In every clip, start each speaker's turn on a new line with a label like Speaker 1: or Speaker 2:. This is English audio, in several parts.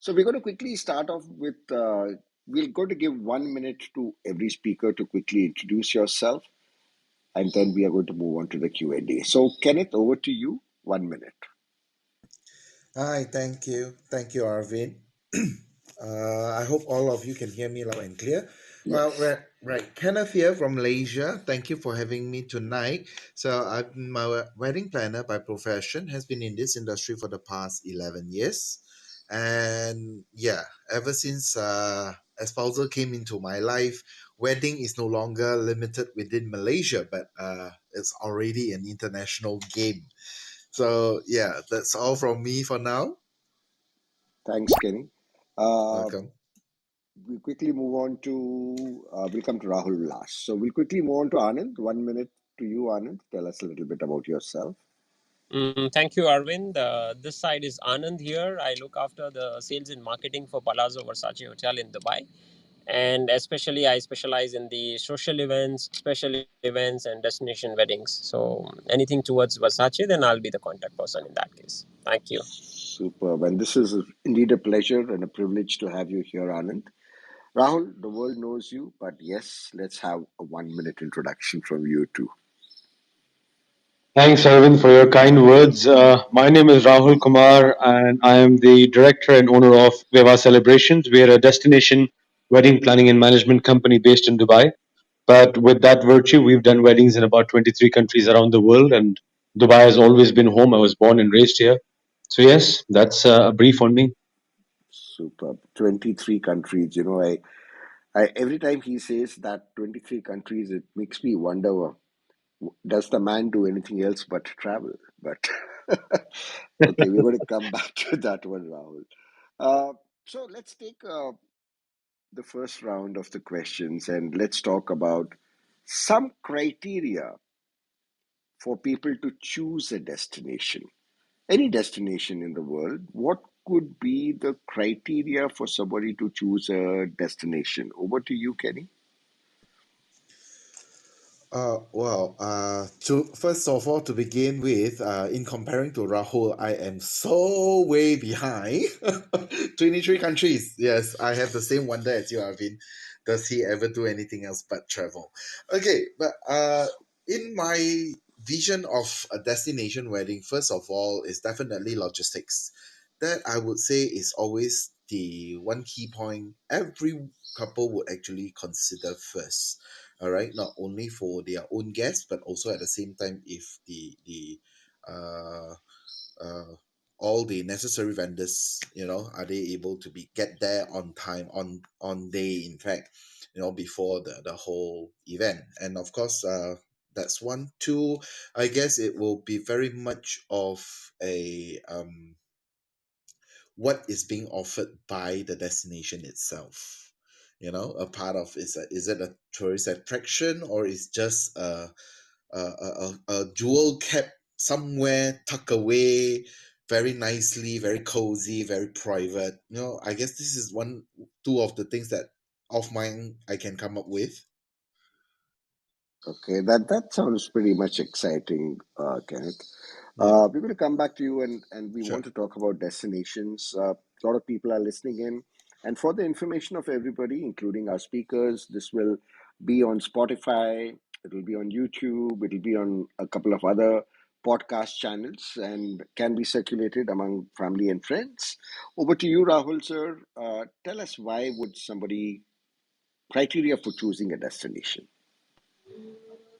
Speaker 1: So we're going to quickly start off with, we're going to give 1 minute to every speaker to quickly introduce yourself, and then we are going to move on to the Q&A. So Kenneth, over to you, 1 minute.
Speaker 2: Hi, thank you. Thank you, Arvin. I hope all of you can hear me loud and clear. Well,
Speaker 1: Yes.
Speaker 2: right. Kenneth here from Malaysia. Thank you for having me tonight. So, I'm a wedding planner by profession, has been in this industry for the past 11 years. And yeah, ever since Espousal came into my life, wedding is no longer limited within Malaysia, but it's already an international game. So yeah, that's all from me for now.
Speaker 1: Thanks, Kenny. Uh,
Speaker 2: Welcome.
Speaker 1: we'll quickly move on to, we'll come to Rahul last. So we'll quickly move on to Anand. 1 minute to you, Anand. Tell us a little bit about yourself.
Speaker 3: Thank you, Arvind. This side is Anand here. I look after the sales and marketing for Palazzo Versace Hotel in Dubai. And especially, I specialize in the social events, special events, and destination weddings. So anything towards Versace, then I'll be the contact person in that case. Thank you.
Speaker 1: Superb. And this is indeed a pleasure and a privilege to have you here, Anand. Rahul, the world knows you, but yes, let's have a 1 minute introduction from you too.
Speaker 4: Thanks, Arvind, for your kind words. My name is Rahul Kumar, and I am the director and owner of Vivaah Celebrations. We are a destination wedding planning and management company based in Dubai. But with that virtue, we've done weddings in about 23 countries around the world, and Dubai has always been home. I was born and raised here. So, yes, that's a brief on me.
Speaker 1: Superb. 23 countries. I every time he says that 23 countries, it makes me wonder, does the man do anything else but travel? But okay, we're going to come back to that one, Rahul. So let's take the first round of the questions and let's talk about some criteria for people to choose a destination. Any destination in the world, what could be the criteria for somebody to choose a destination? Over to you, Kenny.
Speaker 2: To first of all, to begin with, in comparing to Rahul, I am so way behind. 23 countries. Yes, I have the same wonder as you, Arvin. Does he ever do anything else but travel? Okay, but in my vision of a destination wedding, first of all, is definitely logistics. That I would say is always the one key point every couple would actually consider first. All right, not only for their own guests but also at the same time if the uh, uh, all the necessary vendors, are they able to be get there on time, on day, in fact, before the whole event. And of course, that's one. Two, I guess it will be very much of a what is being offered by the destination itself. A part of is it a tourist attraction, or is just a jewel kept somewhere tucked away very nicely, very cozy, very private. I guess this is two of the things that of mine I can come up with.
Speaker 1: Okay, that sounds pretty much exciting, Kenneth.
Speaker 2: Yeah,
Speaker 1: We're going to come back to you, and we
Speaker 2: sure.
Speaker 1: want to talk about destinations. A lot of people are listening in. And for the information of everybody, including our speakers, this will be on Spotify, it will be on YouTube, it will be on a couple of other podcast channels and can be circulated among family and friends. Over to you, Rahul, sir. Tell us, why would somebody, criteria for choosing a destination?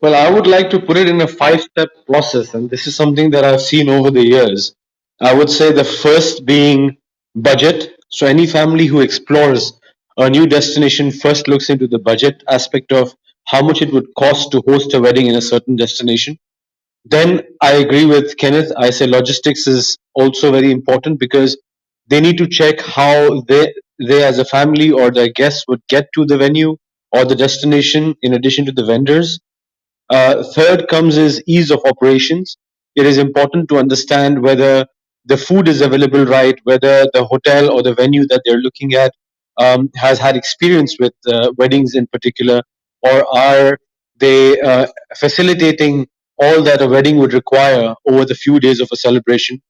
Speaker 4: Well, I would like to put it in a 5 step process, and this is something that I've seen over the years. I would say the first being budget. So, any family who explores a new destination first looks into the budget aspect of how much it would cost to host a wedding in a certain destination. Then I agree with Kenneth. I say logistics is also very important because they need to check how they as a family or their guests would get to the venue or the destination in addition to the vendors. Third comes is ease of operations. It is important to understand whether the food is available right, whether the hotel or the venue that they're looking at has had experience with weddings in particular, or are they facilitating all that a wedding would require over the few days of a celebration.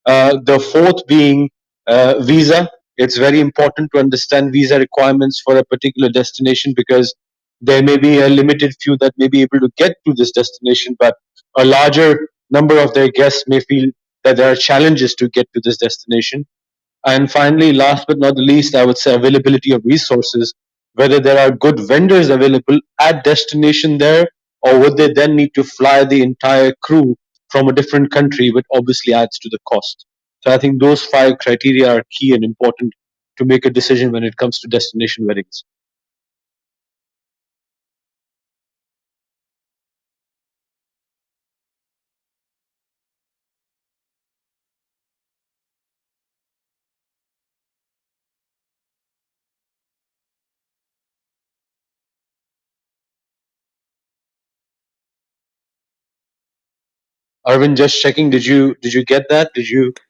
Speaker 4: The fourth being visa. it's very important to understand visa requirements for a particular destination, because there may be a limited few that may be able to get to this destination, but a larger number of their guests may feel that there are challenges to get to this destination. And finally, last but not the least, I would say availability of resources, whether there are good vendors available at destination there, or would they then need to fly the entire crew from a different country, which obviously adds to the cost. So I think those five criteria are key and important to make a decision when it comes to destination weddings. Arvind, just checking, did you get that?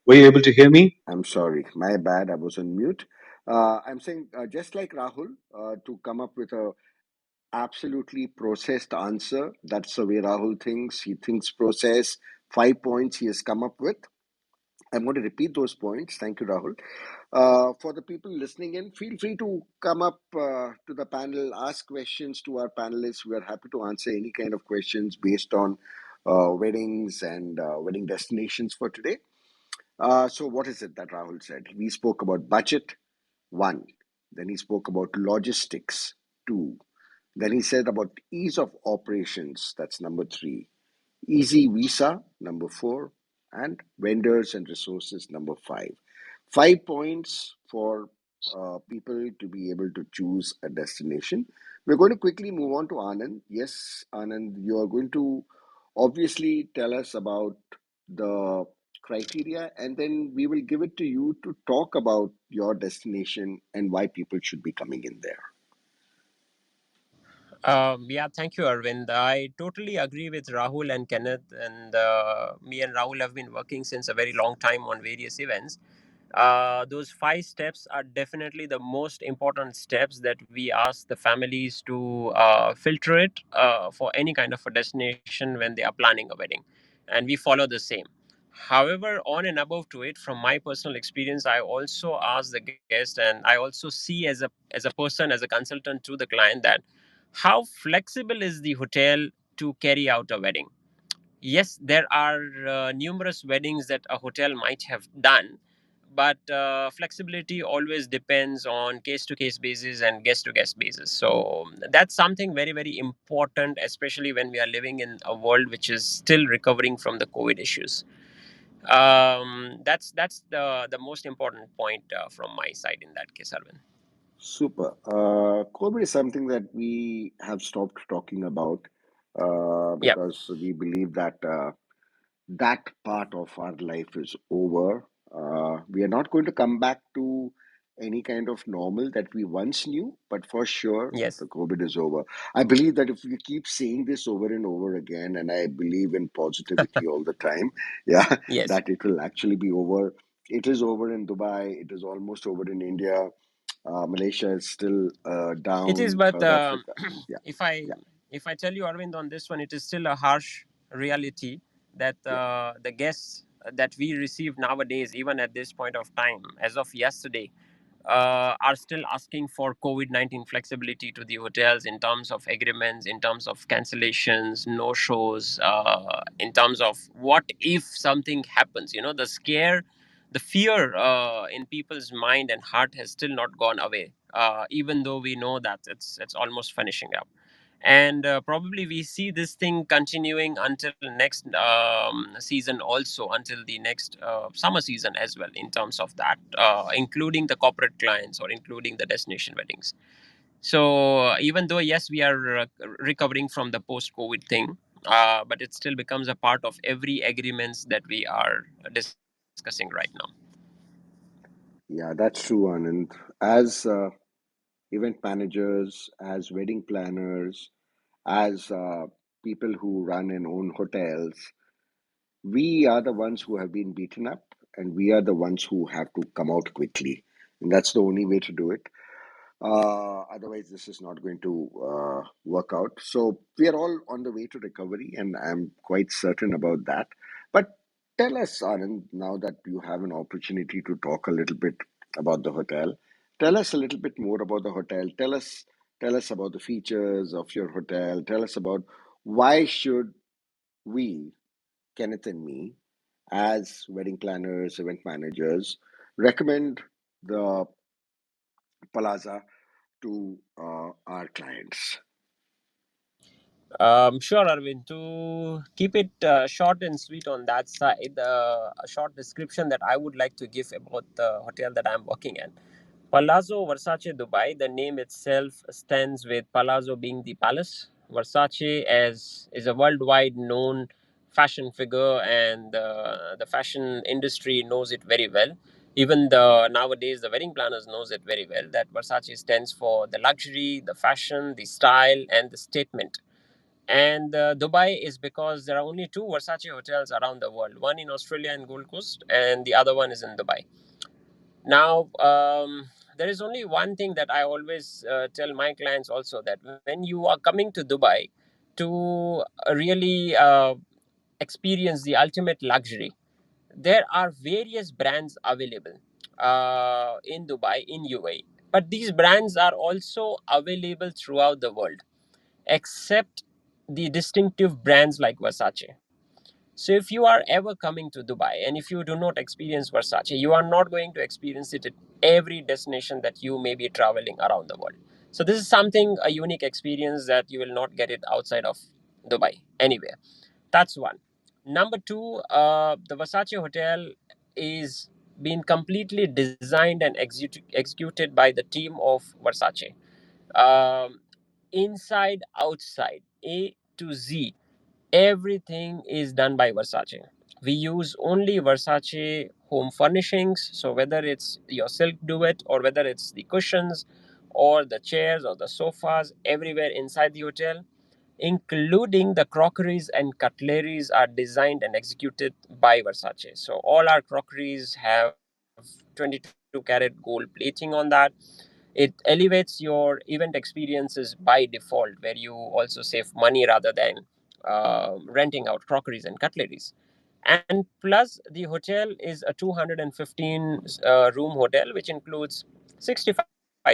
Speaker 4: Were you able to hear me?
Speaker 1: I'm sorry, my bad. I was on mute. I'm saying just like Rahul, to come up with a absolutely processed answer. That's the way Rahul thinks. He thinks process. 5 points he has come up with. I'm going to repeat those points. Thank you, Rahul. For the people listening in, feel free to come up to the panel, ask questions to our panelists. We are happy to answer any kind of questions based on weddings and wedding destinations for today. So, what is it that Rahul said? We spoke about budget, one. Then he spoke about logistics, two. Then he said about ease of operations, that's number three. Easy visa, number four. And vendors and resources, number five. 5 points for people to be able to choose a destination. We're going to quickly move on to Anand. Yes, Anand, you are going to obviously tell us about the criteria, and then we will give it to you to talk about your destination and why people should be coming in there.
Speaker 3: Yeah, thank you, Arvind. I totally agree with Rahul and Kenneth, and me and Rahul have been working since a very long time on various events. Those 5 steps are definitely the most important steps that we ask the families to filter it for any kind of a destination when they are planning a wedding, and we follow the same. However, on and above to it, from my personal experience, I also ask the guest, and I also see as a person, as a consultant to the client, that how flexible is the hotel to carry out a wedding. Yes, there are numerous weddings that a hotel might have done, but flexibility always depends on case to case basis and guest to guest basis. So that's something very, very important, especially when we are living in a world which is still recovering from the COVID issues. That's the most important point from my side in that case, Arvind.
Speaker 1: Super. COVID is something that we have stopped talking about
Speaker 3: Yeah.
Speaker 1: because we believe that that part of our life is over. We are not going to come back to any kind of normal that we once knew, but for sure,
Speaker 3: Yes.
Speaker 1: the COVID is over. I believe that if we keep saying this over and over again, and I believe in positivity all the time, yeah,
Speaker 3: Yes.
Speaker 1: that it will actually be over. It is over in Dubai, it is almost over in India. Malaysia is still
Speaker 3: It is,
Speaker 1: down,
Speaker 3: but
Speaker 1: South Africa. Yeah,
Speaker 3: if I
Speaker 1: yeah,
Speaker 3: if I tell you, Arvind, on this one, it is still a harsh reality that
Speaker 1: yeah.
Speaker 3: the guests that we receive nowadays, even at this point of time, as of yesterday, are still asking for COVID-19 flexibility to the hotels in terms of agreements, in terms of cancellations, no shows, in terms of what if something happens. You know, the scare, the fear in people's mind and heart has still not gone away, even though we know that it's almost finishing up. And probably we see this thing continuing until next season, also until the next summer season as well, in terms of that, including the corporate clients or including the destination weddings. So even though yes, we are recovering from the post COVID thing, but it still becomes a part of every agreements that we are discussing right now.
Speaker 1: Yeah, that's true, Anand. As event managers, as wedding planners, as people who run and own hotels, we are the ones who have been beaten up, and we are the ones who have to come out quickly. And that's the only way to do it. Otherwise, this is not going to work out. So we are all on the way to recovery, and I'm quite certain about that. But tell us, Anand, now that you have an opportunity to talk a little bit about the hotel. Tell us a little bit more about the hotel. Tell us about the features of your hotel. Tell us about why should we, Kenneth and me, as wedding planners, event managers, recommend the Plaza to our clients.
Speaker 3: Sure, Arvind. To keep it short and sweet on that side, a short description that I would like to give about the hotel that I'm working in. Palazzo Versace Dubai, the name itself stands with Palazzo being the palace. Versace as is a worldwide known fashion figure, and the fashion industry knows it very well. Even the nowadays the wedding planners knows it very well that Versace stands for the luxury, the fashion, the style, and the statement. And Dubai is because there are only two Versace hotels around the world, one in Australia and Gold Coast, and the other one is in Dubai. Now, there is only one thing that I always tell my clients also, that when you are coming to Dubai to really experience the ultimate luxury, there are various brands available in Dubai, in UAE. But these brands are also available throughout the world, except the distinctive brands like Versace. So if you are ever coming to Dubai and if you do not experience Versace, you are not going to experience it at every destination that you may be traveling around the world. So this is something, a unique experience that you will not get it outside of Dubai anywhere. That's one. Number two, the Versace hotel is being completely designed and executed by the team of Versace. Um, Inside, outside, A to Z, everything is done by Versace. We use only Versace home furnishings. So whether it's your silk duet or whether it's the cushions or the chairs or the sofas, everywhere inside the hotel, including the crockeries and cutleries, are designed and executed by Versace. So all our crockeries have 22 karat gold plating on that. It elevates your event experiences by default, where you also save money rather than renting out crockeries and cutleries. And plus, the hotel is a 215 room hotel, which includes 65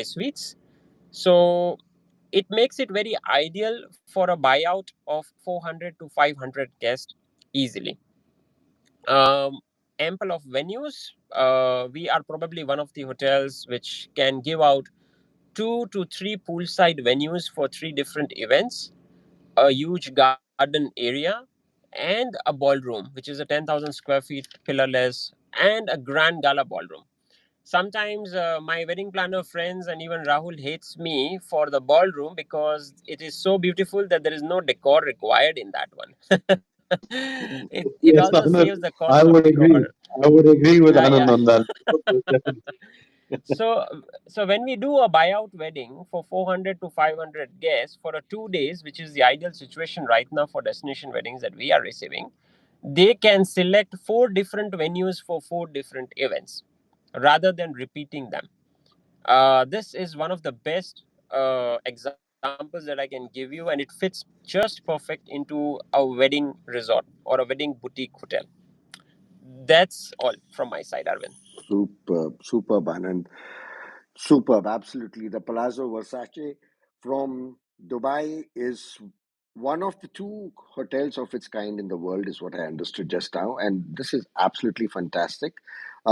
Speaker 3: suites. So it makes it very ideal for a buyout of 400 to 500 guests easily. Um, Ample of venues. We are probably one of the hotels which can give out two to three poolside venues for three different events, a huge garden area, and a ballroom, which is a 10,000 square feet pillarless, and a grand gala ballroom. Sometimes my wedding planner friends and even Rahul hates me for the ballroom because it is so beautiful that there is no decor required in that one. It also
Speaker 4: Yes,
Speaker 3: saves the
Speaker 4: Anand,
Speaker 3: cost of
Speaker 4: I would
Speaker 3: decor.
Speaker 4: agree. I would agree with
Speaker 3: Yeah.
Speaker 4: Anand on that. Definitely.
Speaker 3: So, so when we do a buyout wedding for 400 to 500 guests for a 2 days, which is the ideal situation right now for destination weddings that we are receiving, they can select four different venues for four different events rather than repeating them. This is one of the best examples that I can give you, and it fits just perfect into a wedding resort or a wedding boutique hotel. That's all from my side, Arvind.
Speaker 1: Superb, Anand. Superb, absolutely. The Palazzo Versace from Dubai is one of the two hotels of its kind in the world, is what I understood just now. And this is absolutely fantastic.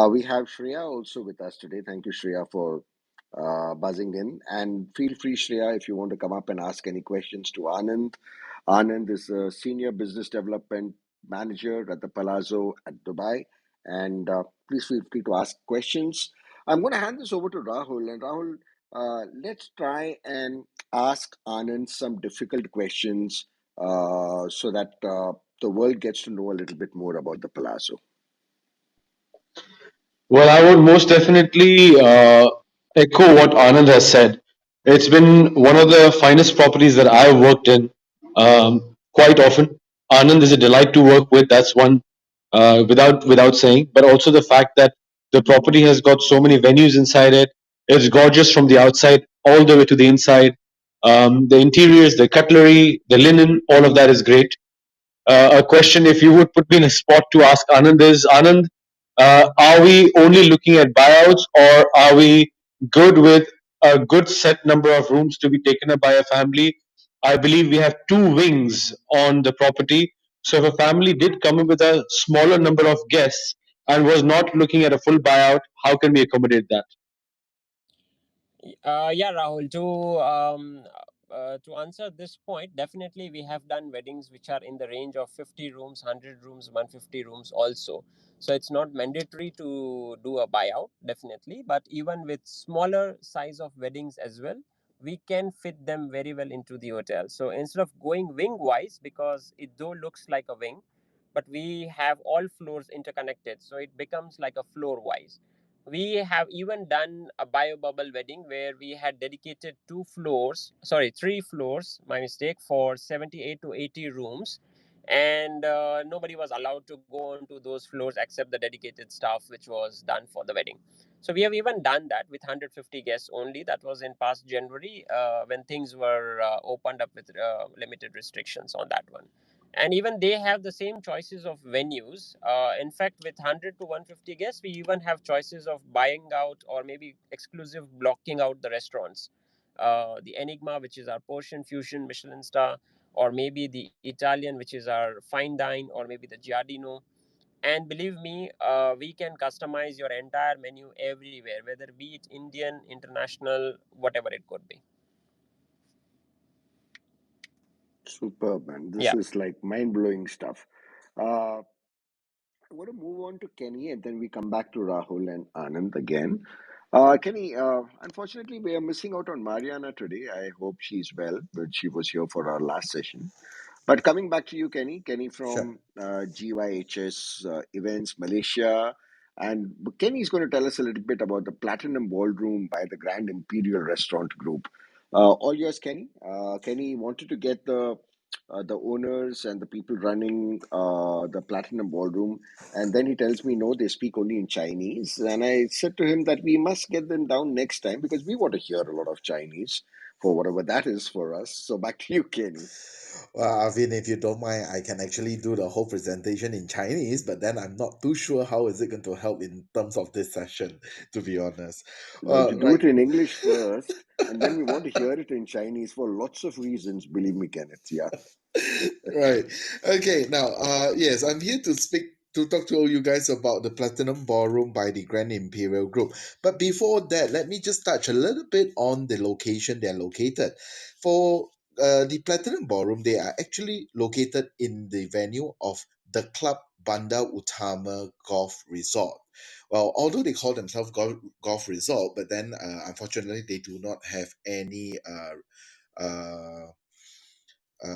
Speaker 1: We have Shreya also with us today. Thank you, Shreya, for buzzing in. And feel free, Shreya, if you want to come up and ask any questions to Anand. Anand is a senior business development manager at the Palazzo at Dubai. And please feel free to ask questions. I'm going to hand this over to Rahul. And Rahul, let's try and ask Anand some difficult questions so that the world gets to know a little bit more about the Palazzo.
Speaker 4: Well, I would most definitely echo what Anand has said. It's been one of the finest properties that I've worked in quite often. Anand is a delight to work with. That's one without saying. But also the fact that the property has got so many venues inside it. It's gorgeous from the outside all the way to the inside. The interiors, the cutlery, the linen, all of that is great. A question, if you would put me in a spot to ask Anand, is Anand, Are we only looking at buyouts, or are we good with a good set number of rooms to be taken up by a family? I believe we have two wings on the property. So if a family did come in with a smaller number of guests and was not looking at a full buyout, how can we accommodate that?
Speaker 3: Yeah, Rahul. To answer this point, definitely we have done weddings which are in the range of 50 rooms, 100 rooms, 150 rooms also. So it's not mandatory to do a buyout, definitely. But even with smaller size of weddings as well, we can fit them very well into the hotel. So instead of going wing wise, because it though looks like a wing, but we have all floors interconnected, so it becomes like a floor wise. We have even done a bio bubble wedding where we had dedicated 2 floors, sorry, 3 floors, my mistake, for 78 to 80 rooms. And nobody was allowed to go onto those floors except the dedicated staff, which was done for the wedding. So we have even done that with 150 guests only. That was in past January, when things were opened up with limited restrictions on that one. And even they have the same choices of venues. In fact, with 100 to 150 guests, we even have choices of buying out or maybe exclusive blocking out the restaurants. The Enigma, which is our Portion Fusion Michelin star, or maybe the Italian, which is our fine dine, or maybe the Giardino. And believe me, we can customize your entire menu everywhere, whether be it Indian, international, whatever it could be.
Speaker 1: Superb, man. This
Speaker 3: Yeah.
Speaker 1: is like mind blowing stuff. Uh, I want to move on to Kenny and then we come back to Rahul and Anand again. Kenny, unfortunately, we are missing out on Mariana today. I hope she's well, but she was here for our last session. But coming back to you, Kenny, Kenny
Speaker 2: Sure.
Speaker 1: from GYHS Events Malaysia. And Kenny's going to tell us a little bit about the Platinum Ballroom by the Grand Imperial Restaurant Group. All yours, Kenny. Kenny wanted to get the owners and the people running the Platinum Ballroom. And then he tells me, no, they speak only in Chinese. And I said to him that we must get them down next time because we want to hear a lot of Chinese for whatever that is for us. So back to you, Kenny.
Speaker 2: Well, Arvin, if you don't mind, I can actually do the whole presentation in Chinese, but then I'm not too sure how is it going to help in terms of this session, to be honest.
Speaker 1: Well, to do
Speaker 2: Right.
Speaker 1: it in English first, and then we want to hear it in Chinese for lots of reasons, believe me, Kenneth. Yeah.
Speaker 2: Right. Okay. Now, yes, I'm here to speak to talk to all you guys about the Platinum Ballroom by the Grand Imperial Group. But before that, let me just touch a little bit on the location they're located. For the Platinum Ballroom, they are actually located in the venue of the Club Bandar Utama Golf Resort. Well, although they call themselves golf resort, but then unfortunately they do not have any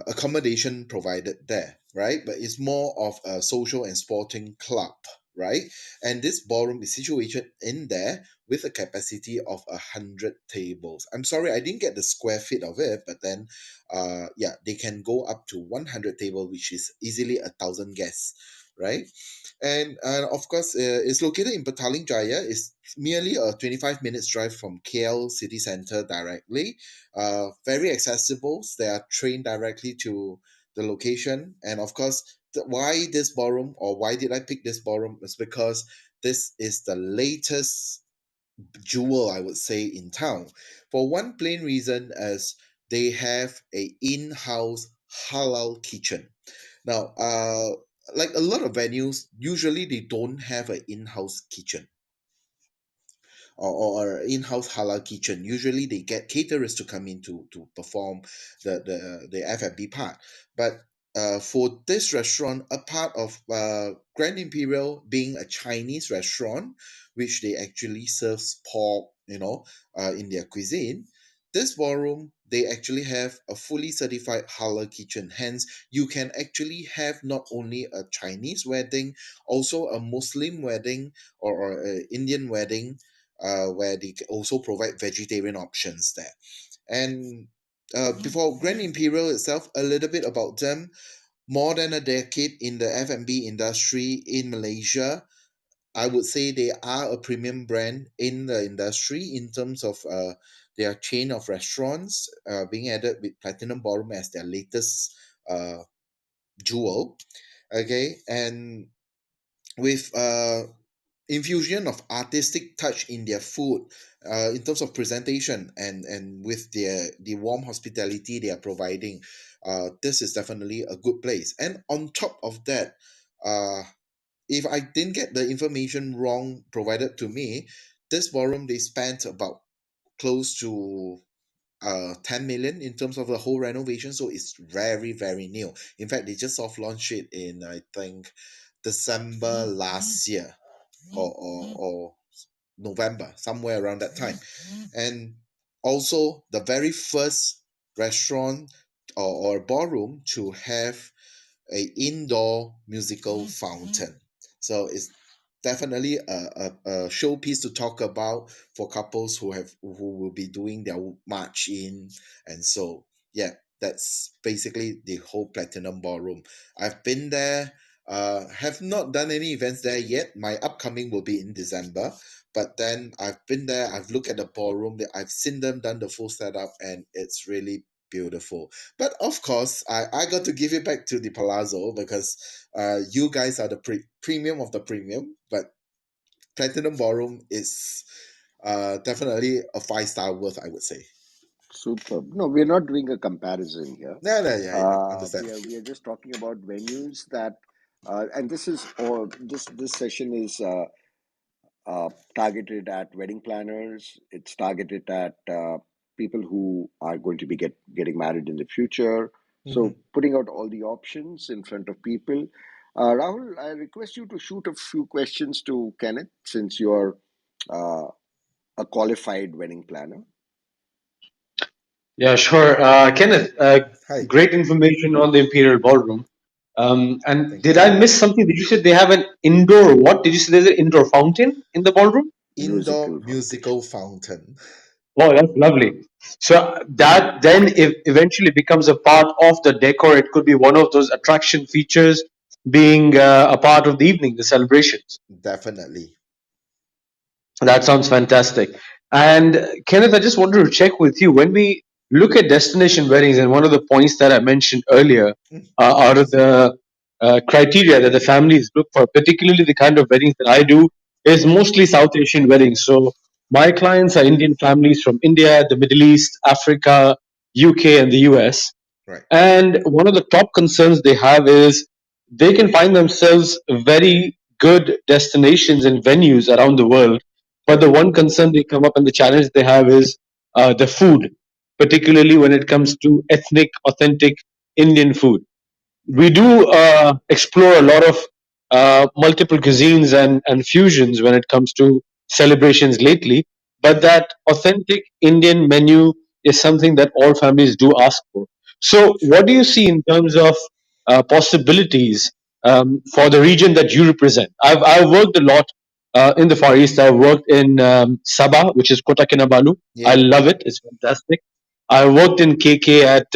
Speaker 2: accommodation provided there, right? But it's more of a social and sporting club, right? And this ballroom is situated in there with a capacity of 100 tables. I'm sorry, I didn't get the square feet of it, but then, yeah, they can go up to 100 table, which is easily 1,000 guests, right? And of course, it's located in Petaling Jaya. It's merely a 25 minutes drive from KL city center directly. Very accessible. They are trained directly to the location. And of course, why this ballroom, or why did I pick this ballroom, is because this is the latest jewel, I would say, in town. For one plain reason, as they have a in-house halal kitchen. Now, like a lot of venues, usually they don't have an in-house kitchen, or in-house halal kitchen. Usually they get caterers to come in to perform the F&B part. But for this restaurant, a part of Grand Imperial being a Chinese restaurant, which they actually serves pork, in their cuisine, this ballroom, they actually have a fully certified halal kitchen. Hence, you can actually have not only a Chinese wedding, also a Muslim wedding, or a Indian wedding, where they also provide vegetarian options there. And before Grand Imperial itself, a little bit about them. More than a decade in the F&B industry in Malaysia. I would say they are a premium brand in the industry in terms of their chain of restaurants, being added with Platinum Ballroom as their latest uh, jewel. Okay, and with infusion of artistic touch in their food, in terms of presentation, and with the warm hospitality they are providing. This is definitely a good place. And on top of that, uh, if I didn't get the information wrong provided to me, this ballroom they spent about close to 10 million in terms of the whole renovation, so it's very very new. In fact, they just soft launched it in, I think, December last year, or November, somewhere around that time. And also the very first restaurant, or ballroom to have a indoor musical fountain. So it's definitely a showpiece to talk about for couples who will be doing their march in. And so yeah, that's basically the whole Platinum Ballroom. I've been there, have not done any events there yet. My upcoming will be in December. But then I've been there, I've looked at the ballroom, I've seen them done the full setup, and it's really beautiful. But of course, I got to give it back to the Palazzo, because you guys are the premium of the premium. But Platinum Ballroom is definitely a 5-star worth, I would say.
Speaker 1: Superb. No, we're not doing a comparison here.
Speaker 2: No, no, yeah, yeah, understand.
Speaker 1: We are just talking about venues that, and this is or this session is targeted at wedding planners. It's targeted at people who are going to be getting married in the future.
Speaker 2: Mm-hmm.
Speaker 1: So putting out all the options in front of people. Rahul, I request you to shoot a few questions to Kenneth, since you're uh, a qualified wedding planner.
Speaker 4: Yeah, sure. Kenneth,
Speaker 2: Hi,
Speaker 4: great information on the Imperial Ballroom. And
Speaker 2: thank
Speaker 4: did
Speaker 2: you.
Speaker 4: I miss something? Did you say they have an indoor what? Did you say there's an indoor fountain in the ballroom?
Speaker 2: Indoor
Speaker 1: Musical fountain.
Speaker 2: musical fountain.
Speaker 4: Oh, that's lovely. So that then if eventually becomes a part of the decor, it could be one of those attraction features being a part of the evening, the celebrations.
Speaker 2: Definitely.
Speaker 4: That sounds fantastic. And Kenneth, I just wanted to check with you when we look at destination weddings, and one of the points that I mentioned earlier, out of the criteria that the families look for, particularly the kind of weddings that I do, is mostly South Asian weddings. So my clients are Indian families from India, the Middle East, Africa, UK, and the US.
Speaker 2: Right.
Speaker 4: And one of the top concerns they have is they can find themselves very good destinations and venues around the world. But the one concern they come up and the challenge they have is the food, particularly when it comes to ethnic, authentic Indian food. We
Speaker 2: Right.
Speaker 4: do explore a lot of multiple cuisines and fusions when it comes to celebrations lately, but
Speaker 2: Mm-hmm.
Speaker 4: that authentic Indian menu is something that all families do ask for. So, what
Speaker 2: Sure.
Speaker 4: do you see in terms of possibilities for the region that you represent? I've worked a lot in the Far East. I've worked in Sabah, which is Kota Kinabalu. I
Speaker 2: Yeah.
Speaker 4: love it. It's fantastic. I worked in KK at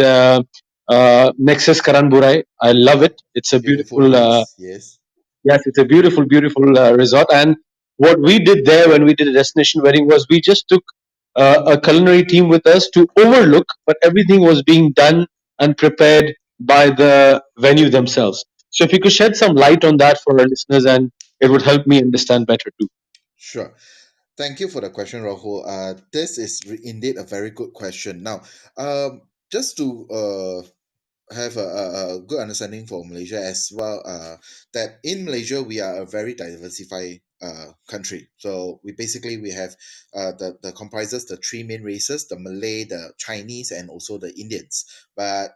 Speaker 4: Nexus Karanburai. I love it. It's a
Speaker 2: Beautiful
Speaker 4: beautiful,
Speaker 2: place. Yes.
Speaker 4: yes, it's a beautiful, beautiful resort. And what we did there when we did a destination wedding was we just took a culinary team with us to overlook, but everything was being done and prepared by the venue themselves. So if you could shed some light on that for our listeners, and it would help me understand better too.
Speaker 2: Sure. Thank you for the question, Rahul. This is indeed a very good question. Now, just to have a good understanding for Malaysia as well, that in Malaysia we are a very diversified country. So we have the comprises the three main races: the Malay, the Chinese, and also the Indians. But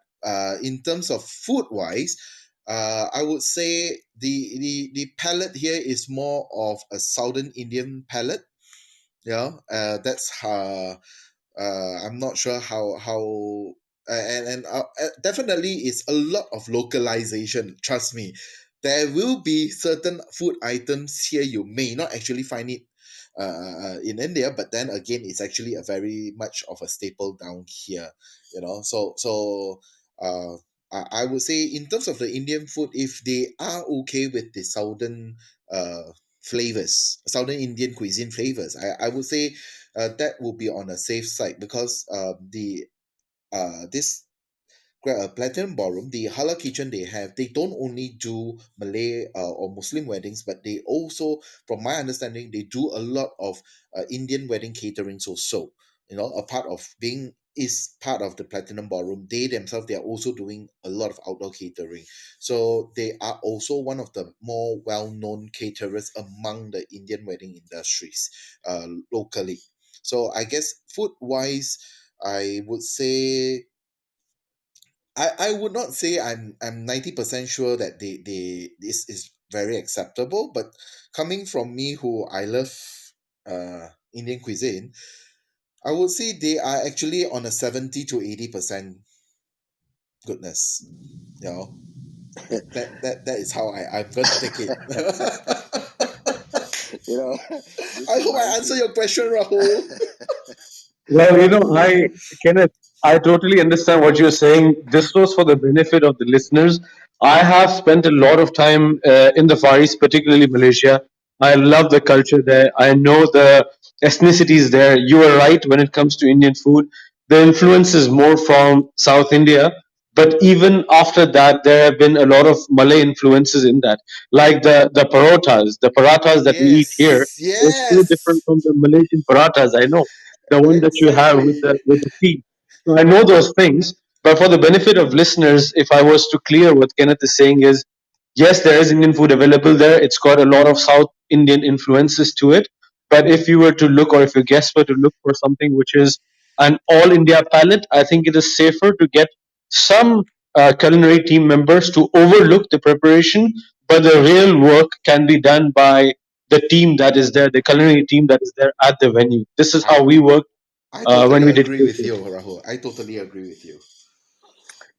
Speaker 2: in terms of food wise, I would say the palette here is more of a Southern Indian palette. Yeah, that's how. I'm not sure how and definitely it's a lot of localization. Trust me, there will be certain food items here you may not actually find it in India, but then again, it's actually a very much of a staple down here. So I would say in terms of the Indian food, if they are okay with the southern flavors, southern Indian cuisine flavors, I would say that will be on a safe side, because the this Platinum Ballroom, the halal kitchen they have, they don't only do Malay or Muslim weddings, but they also, from my understanding, they do a lot of Indian wedding caterings also. You know, a part of being is part of the Platinum Ballroom. They themselves, they are also doing a lot of outdoor catering. So they are also one of the more well-known caterers among the Indian wedding industries locally. So I guess food-wise, I would say I would not say I'm 90% sure that they this is very acceptable, but coming from me who I love Indian cuisine, I would say they are actually on a 70 to 80% goodness. You know, that is how I'm gonna take it.
Speaker 1: You know, this
Speaker 2: I hope I
Speaker 1: reminds
Speaker 2: answer
Speaker 1: me.
Speaker 2: your question, Rahul.
Speaker 4: Well, I, Kenneth, I totally understand what you're saying. This was for the benefit of the listeners. I have spent a lot of time in the Far East, particularly Malaysia. I love the culture there. I know the ethnicities there. You are right when it comes to Indian food. The influence is more from South India. But even after that, there have been a lot of Malay influences in that, like the parotas. The parathas that we eat here
Speaker 2: Yes,
Speaker 4: is so different
Speaker 2: yes,
Speaker 4: from the Malaysian parathas. I know the one that you have with
Speaker 2: exactly.
Speaker 4: the tea. So I know those things, but for the benefit of listeners, if I was to clear what Kenneth is saying is, yes, there is Indian food available there. It's got a lot of South Indian influences to it. But if you were to look, or if your guests were to look for something which is an all India palette, I think it is safer to get some culinary team members to overlook the preparation, but the real work can be done by the team that is there, the culinary team that is there at the venue. This is
Speaker 2: I
Speaker 4: how we work
Speaker 2: I totally
Speaker 4: when we did
Speaker 2: agree with
Speaker 4: cases.
Speaker 2: you, Rahul. I totally agree with you.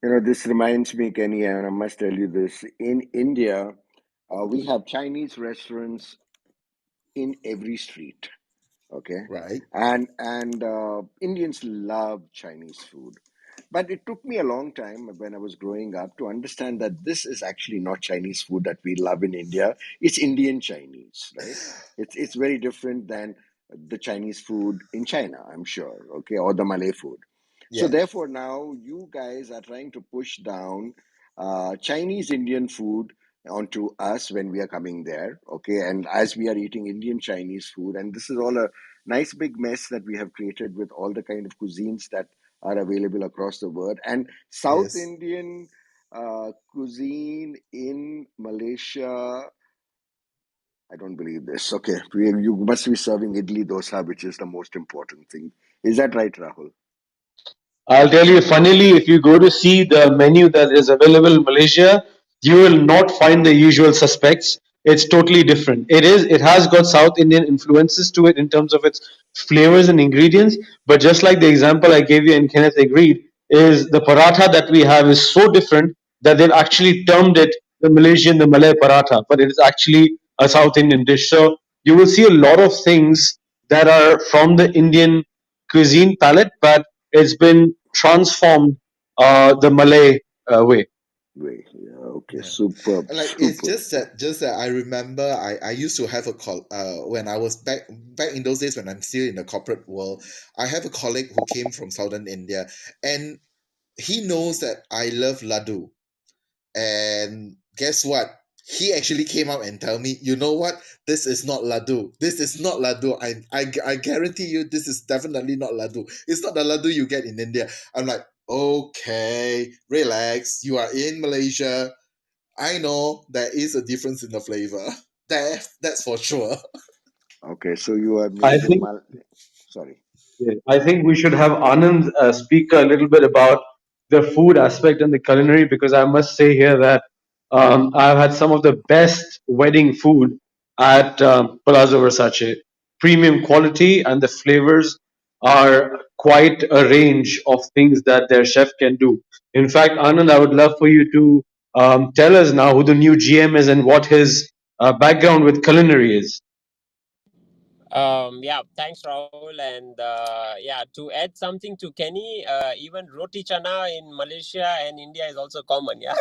Speaker 1: You know, this reminds me, Kenny, and I must tell you this. In India, we have Chinese restaurants in every street. Okay,
Speaker 2: Right?
Speaker 1: and Indians love Chinese food, but it took me a long time when I was growing up to understand that this is actually not Chinese food that we love in India. It's Indian Chinese, right? It's very different than the Chinese food in China, I'm sure. Okay, or the Malay food. So
Speaker 2: Yeah.
Speaker 1: therefore, now you guys are trying to push down Chinese Indian food onto us when we are coming there. Okay, and as we are eating Indian Chinese food, and this is all a nice big mess that we have created with all the kind of cuisines that are available across the world. And South
Speaker 2: Yes.
Speaker 1: Indian cuisine in Malaysia, I don't believe this. Okay, you must be serving idli dosa, which is the most important thing. Is that right, Rahul?
Speaker 4: I'll tell you, funnily, if you go to see the menu that is available in Malaysia, you will not find the usual suspects. It's totally different. It has got South Indian influences to it in terms of its flavors and ingredients. But just like the example I gave you and Kenneth agreed, is the paratha that we have is so different that they've actually termed it the Malay paratha, but it is actually a South Indian dish. So you will see a lot of things that are from the Indian cuisine palette, but it's been transformed the Malay way.
Speaker 1: Wait, yeah, okay,
Speaker 2: Yeah.
Speaker 1: superb,
Speaker 2: Like it's
Speaker 1: superb.
Speaker 2: just that I remember I used to have a call when I was back in those days when I'm still in the corporate world. I have a colleague who came from southern India, and he knows that I love laddu. And guess what? He actually came out and tell me, you know what? This is not laddu. This is not laddu. I guarantee you, this is definitely not laddu. It's not the laddu you get in India. I'm like, okay, relax. You are in Malaysia. I know there is a difference in the flavor. That's for sure.
Speaker 1: Okay, so you have
Speaker 4: I
Speaker 1: made the
Speaker 4: think
Speaker 1: mal. Sorry.
Speaker 4: Yeah, I think we should have Anand speak a little bit about the food aspect and the culinary because I must say here that I've had some of the best wedding food at Palazzo Versace. Premium quality and the flavors are quite a range of things that their chef can do. In fact, Anand, I would love for you to tell us now who the new GM is and what his background with culinary is.
Speaker 3: Yeah, thanks, Rahul. And yeah, to add something to Kenny, even roti chana in Malaysia and India is also common. Yeah,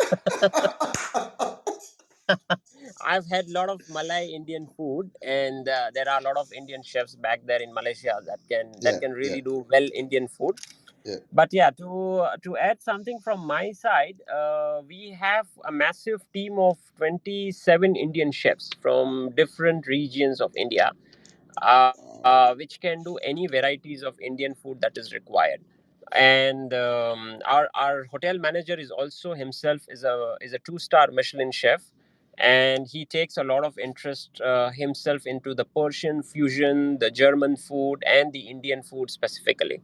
Speaker 3: I've had a lot of Malay Indian food, and there are a lot of Indian chefs back there in Malaysia that
Speaker 2: Yeah,
Speaker 3: can
Speaker 2: yeah,
Speaker 3: really do well Indian food.
Speaker 2: Yeah.
Speaker 3: But yeah, to add something from my side, we have a massive team of 27 Indian chefs from different regions of India, which can do any varieties of Indian food that is required. And our hotel manager is also himself is a two-star Michelin chef, and he takes a lot of interest himself into the Persian fusion, the German food, and the Indian food specifically.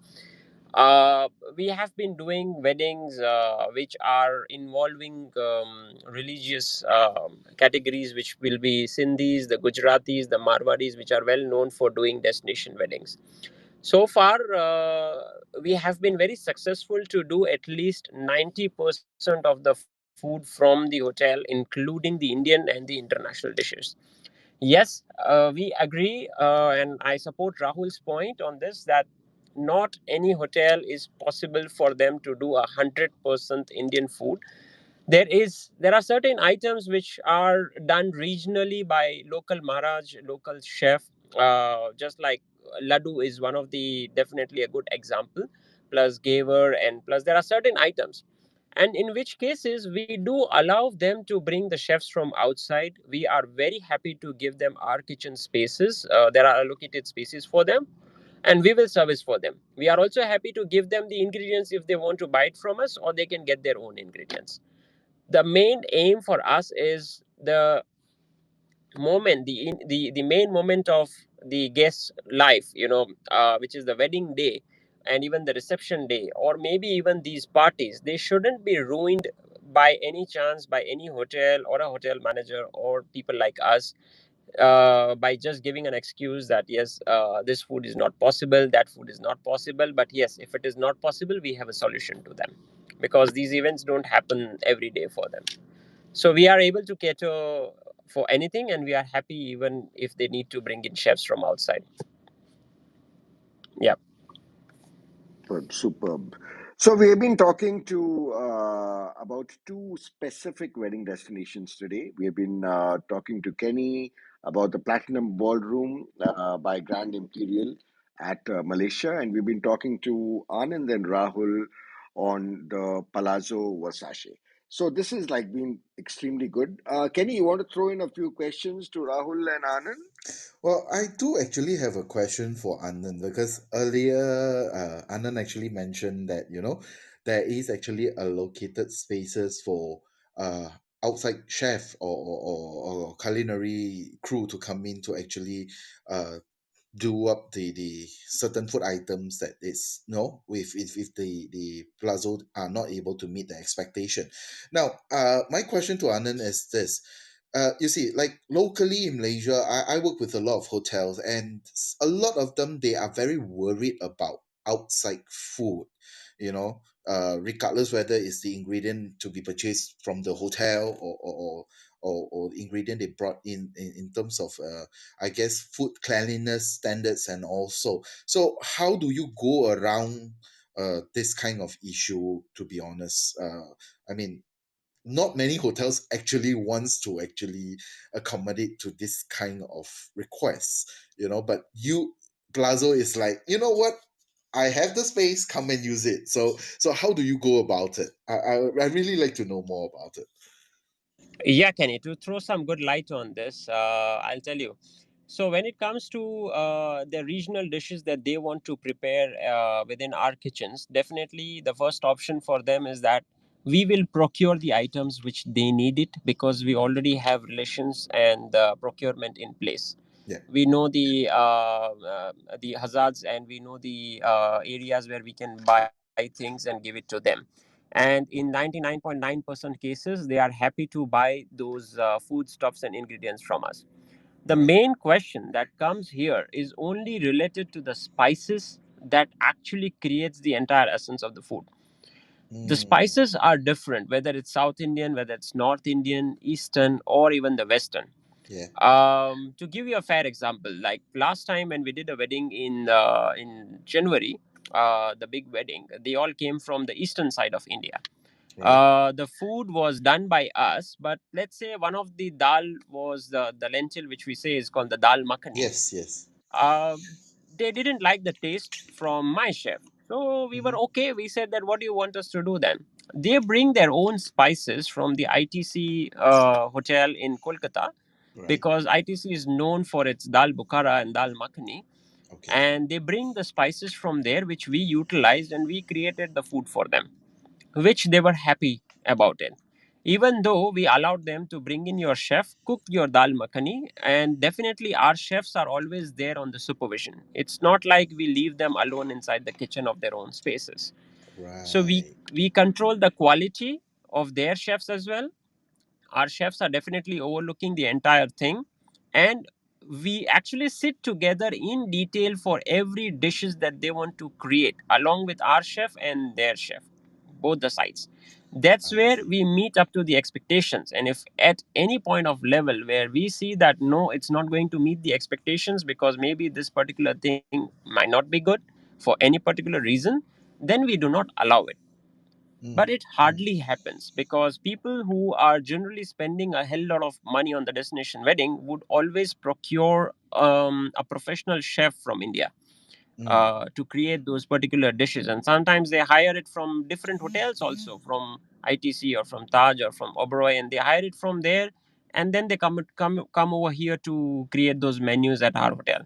Speaker 3: uh, we have been doing weddings which are involving religious categories, which will be Sindhis, the Gujaratis, the Marwadis, which are well known for doing destination weddings. So far, we have been very successful to do at least 90% of the food from the hotel, including the Indian and the international dishes. Yes, we agree, and I support Rahul's point on this, that not any hotel is possible for them to do 100% Indian food. There are certain items which are done regionally by local Maharaj, local chef. Just like laddu is one of the definitely a good example. Plus gaver, and plus there are certain items, and in which cases we do allow them to bring the chefs from outside. We are very happy to give them our kitchen spaces. There are allocated spaces for them, and we will service for them. We are also happy to give them the ingredients if they want to buy it from us, or they can get their own ingredients. The main aim for us is the moment, the main moment of the guest's life, which is the wedding day, and even the reception day, or maybe even these parties, they shouldn't be ruined by any chance by any hotel or a hotel manager or people like us, by just giving an excuse that yes, this food is not possible, that food is not possible. But yes, if it is not possible, we have a solution to them, because these events don't happen every day for them. So we are able to cater for anything, and we are happy even if they need to bring in chefs from outside. Yeah.
Speaker 1: Superb, superb. So we have been talking to about two specific wedding destinations today. We have been talking to Kenny about the Platinum Ballroom by Grand Imperial at Malaysia, and we've been talking to Anand and Rahul on the Palazzo Versace. So this has like been extremely good. Kenny, you want to throw in a few questions to Rahul and Anand?
Speaker 2: Well, I do actually have a question for Anand because earlier Anand actually mentioned that there is actually allocated spaces for uh, outside chef or culinary crew to come in to actually uh, do up the certain food items that is no if the plazo are not able to meet the expectation. Now my question to Anand is this. You see, like locally in Malaysia, I work with a lot of hotels, and a lot of them they are very worried about outside food. Regardless whether it's the ingredient to be purchased from the hotel or the ingredient they brought in terms of I guess food cleanliness standards and also. So how do you go around this kind of issue? To be honest, I mean, not many hotels actually wants to actually accommodate to this kind of requests, but you Plazo is like, you know what, I have the space, come and use it. So how do you go about it? I really like to know more about it.
Speaker 3: Yeah, Kenny, to throw some good light on this, I'll tell you. So, when it comes to the regional dishes that they want to prepare within our kitchens, definitely the first option for them is that we will procure the items which they need it, because we already have relations and procurement in place.
Speaker 2: Yeah.
Speaker 3: We know the hazards, and we know the areas where we can buy things and give it to them. And in 99.9% cases, they are happy to buy those foodstuffs and ingredients from us. The
Speaker 2: Right.
Speaker 3: main question that comes here is only related to the spices that actually creates the entire essence of the food. The
Speaker 2: Mm,
Speaker 3: spices are different, whether it's South Indian, whether it's North Indian, Eastern, or even the Western.
Speaker 2: yeah.
Speaker 3: To give you a fair example, like last time when we did a wedding in January, the big wedding, they all came from the eastern side of India.
Speaker 2: Right.
Speaker 3: The food was done by us, but let's say one of the dal was the lentil, which we say is called the dal makhani.
Speaker 2: Yes, yes.
Speaker 3: Uh, they didn't like the taste from my chef. So we were
Speaker 2: Mm-hmm.
Speaker 3: okay. We said that, what do you want us to do then? They bring their own spices from the ITC hotel in Kolkata,
Speaker 2: Right.
Speaker 3: because ITC is known for its dal bukhara and dal makhani,
Speaker 2: Okay.
Speaker 3: and they bring the spices from there, which we utilized, and we created the food for them, which they were happy about it. Even though we allowed them to bring in your chef, cook your dal makhani, and definitely our chefs are always there on the supervision. It's not like we leave them alone inside the kitchen of their own spaces. So
Speaker 2: Right.
Speaker 3: we control the quality of their chefs as well. Our chefs are definitely overlooking the entire thing, and we actually sit together in detail for every dishes that they want to create, along with our chef and their chef, both the sides. That's
Speaker 2: I
Speaker 3: where
Speaker 2: see.
Speaker 3: we meet up to the expectations, and if at any point of level where we see that no, it's not going to meet the expectations because maybe this particular thing might not be good for any particular reason, then we do not allow it. But
Speaker 2: Mm.
Speaker 3: it
Speaker 2: Mm.
Speaker 3: hardly happens, because people who are generally spending a hell lot of money on the destination wedding would always procure a professional chef from India
Speaker 2: Mm.
Speaker 3: to create those particular dishes. And sometimes they hire it from different hotels also, from ITC or from Taj or from Oberoi, and they hire it from there, and then they come over here to create those menus at our hotel.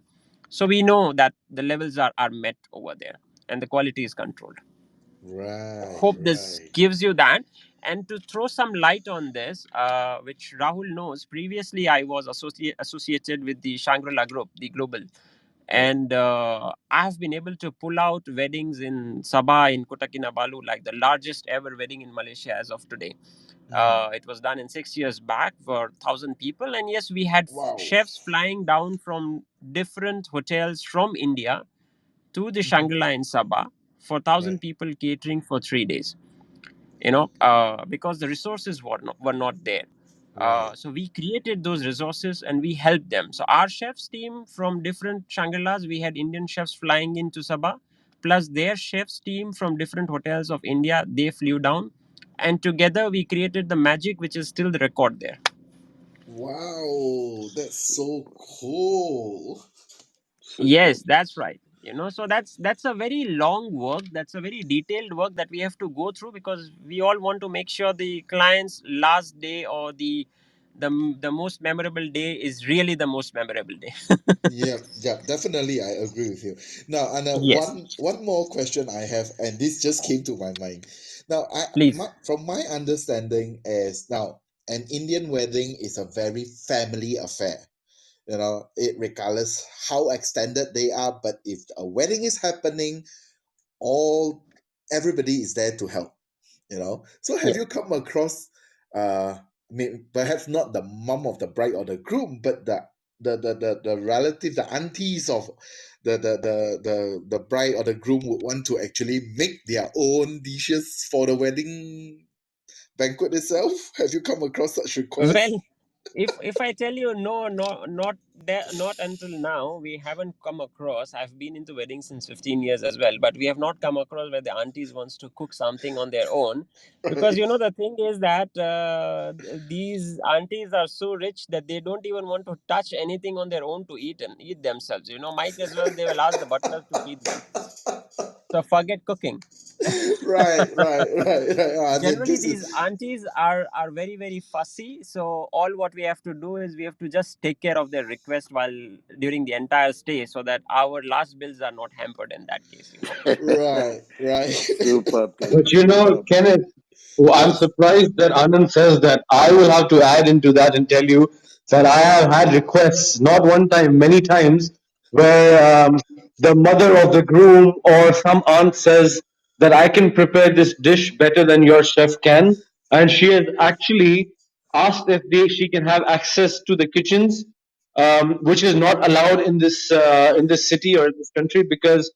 Speaker 3: So we know that the levels are met over there, and the quality is controlled.
Speaker 2: Right.
Speaker 3: Hope this
Speaker 2: Right.
Speaker 3: gives you that. And to throw some light on this, which Rahul knows, previously I was associated with the Shangri-La Group, the global,
Speaker 2: Right.
Speaker 3: and I have been able to pull out weddings in Sabah, in Kota Kinabalu, like the largest ever wedding in Malaysia as of today.
Speaker 2: Mm-hmm.
Speaker 3: It was done in 6 years back for 1,000 people, and yes, we had
Speaker 2: Wow.
Speaker 3: chefs flying down from different hotels from India to the
Speaker 2: Mm-hmm.
Speaker 3: Shangri-La in Sabah for
Speaker 2: Right.
Speaker 3: 1,000 people, catering for 3 days. Because the resources were not there.
Speaker 2: Right.
Speaker 3: So we created those resources and we helped them. So our chefs team from different Shangri-Las, we had Indian chefs flying into Sabah, plus their chefs team from different hotels of India, they flew down, and together we created the magic, which is still the record there.
Speaker 2: Wow. That's so cool.
Speaker 1: Superb.
Speaker 3: Yes, that's right. So that's a very long work. That's a very detailed work that we have to go through, because we all want to make sure the client's last day, or the most memorable day, is really the most memorable day.
Speaker 2: Yep, yep, definitely. I agree with you. Now, and
Speaker 3: Yes,
Speaker 2: one more question I have, and this just came to my mind. Now,
Speaker 3: please.
Speaker 2: from my understanding is now an Indian wedding is a very family affair. It regardless how extended they are, but if a wedding is happening, all everybody is there to help. So have
Speaker 3: Yes.
Speaker 2: you come across perhaps not the mom of the bride or the groom, but the relative, the aunties of the bride or the groom would want to actually make their own dishes for the wedding banquet itself? Have you come across such requests?
Speaker 3: Well, if I tell you, no, no, not until now, we haven't come across. I've been into weddings since 15 years as well, but we have not come across where the aunties wants to cook something on their own, because
Speaker 2: Right.
Speaker 3: the thing is that these aunties are so rich that they don't even want to touch anything on their own to eat and eat themselves. Might as well they will ask the butlers to feed them. So forget cooking.
Speaker 2: Right, right, right, right.
Speaker 3: Generally
Speaker 2: This
Speaker 3: these
Speaker 2: is
Speaker 3: aunties are very very fussy, so all what we have to do is we have to just take care of their request while during the entire stay, so that our last bills are not hampered in that case.
Speaker 2: right, right.
Speaker 1: Superb,
Speaker 4: But
Speaker 1: Kenneth. Superb.
Speaker 4: Kenneth, I'm
Speaker 2: Yes.
Speaker 4: surprised that Anand says that. I will have to add into that and tell you that I have had requests, not one time, many times, where the mother of the groom or some aunt says that I can prepare this dish better than your chef can. And she has actually asked if she can have access to the kitchens, which is not allowed in this city or in this country, because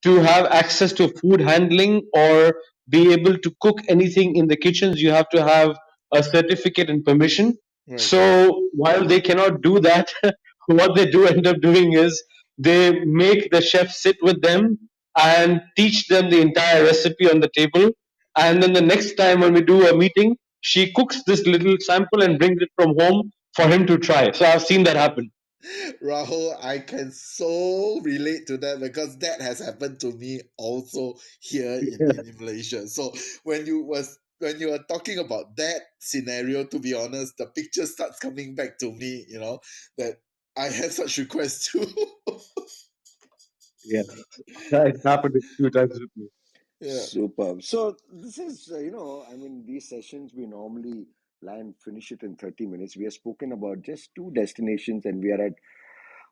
Speaker 4: to have access to food handling or be able to cook anything in the kitchens, you have to have a certificate and permission.
Speaker 2: Right.
Speaker 4: So while they cannot do that, what they do end up doing is they make the chef sit with them and teach them the entire recipe on the table. And then the next time when we do a meeting, she cooks this little sample and brings it from home for him to try. So I've seen that happen.
Speaker 2: Rahul, I can so relate to that because that has happened to me also here in Malaysia. So when you were talking about that scenario, to be honest, the picture starts coming back to me, that I have such requests too.
Speaker 4: Yes, it's happened a few times with me.
Speaker 2: Yeah.
Speaker 1: Superb. So this is, I mean, these sessions we normally plan finish it in 30 minutes. We have spoken about just two destinations, and we are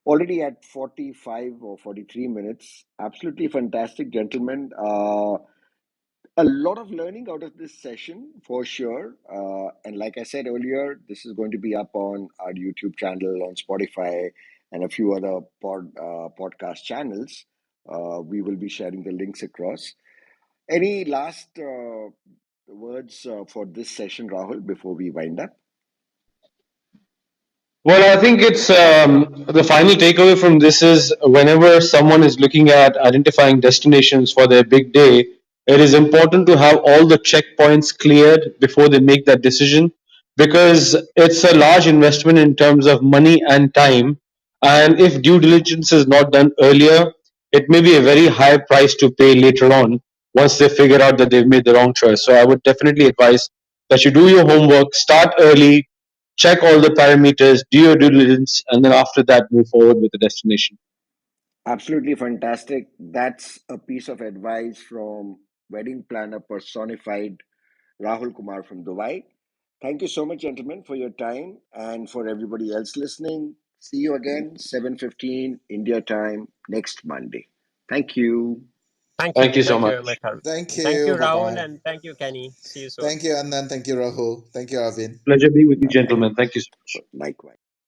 Speaker 1: already at 45 or 43 minutes. Absolutely fantastic, gentlemen. A lot of learning out of this session for sure. And like I said earlier, this is going to be up on our YouTube channel, on Spotify, and a few other podcast channels. We will be sharing the links across. Any last words for this session, Rahul, before we wind up?
Speaker 4: Well, I think it's the final takeaway from this is whenever someone is looking at identifying destinations for their big day, it is important to have all the checkpoints cleared before they make that decision because it's a large investment in terms of money and time. And if due diligence is not done earlier, it may be a very high price to pay later on once they figure out that they've made the wrong choice. So I would definitely advise that you do your homework, start early, check all the parameters, do your due diligence, and then after that, move forward with the destination.
Speaker 1: Absolutely fantastic. That's a piece of advice from wedding planner personified Rahul Kumar from Dubai. Thank you so much, gentlemen, for your time and for everybody else listening. See you again, 7:15 India time next Monday. Thank you.
Speaker 3: Thank
Speaker 4: Thank
Speaker 3: you.
Speaker 4: you so
Speaker 3: Thank you
Speaker 4: much.
Speaker 3: very much, Arvind.
Speaker 2: Thank
Speaker 3: Thank you,
Speaker 2: you. Bye
Speaker 3: Rahul,
Speaker 2: bye.
Speaker 3: and thank you, Kenny. See you soon.
Speaker 2: Thank you, Anand. Thank you, Rahul. Thank you, Arvin.
Speaker 4: Pleasure being with you,
Speaker 1: Bye bye.
Speaker 4: gentlemen. Thank you so much.
Speaker 1: Likewise.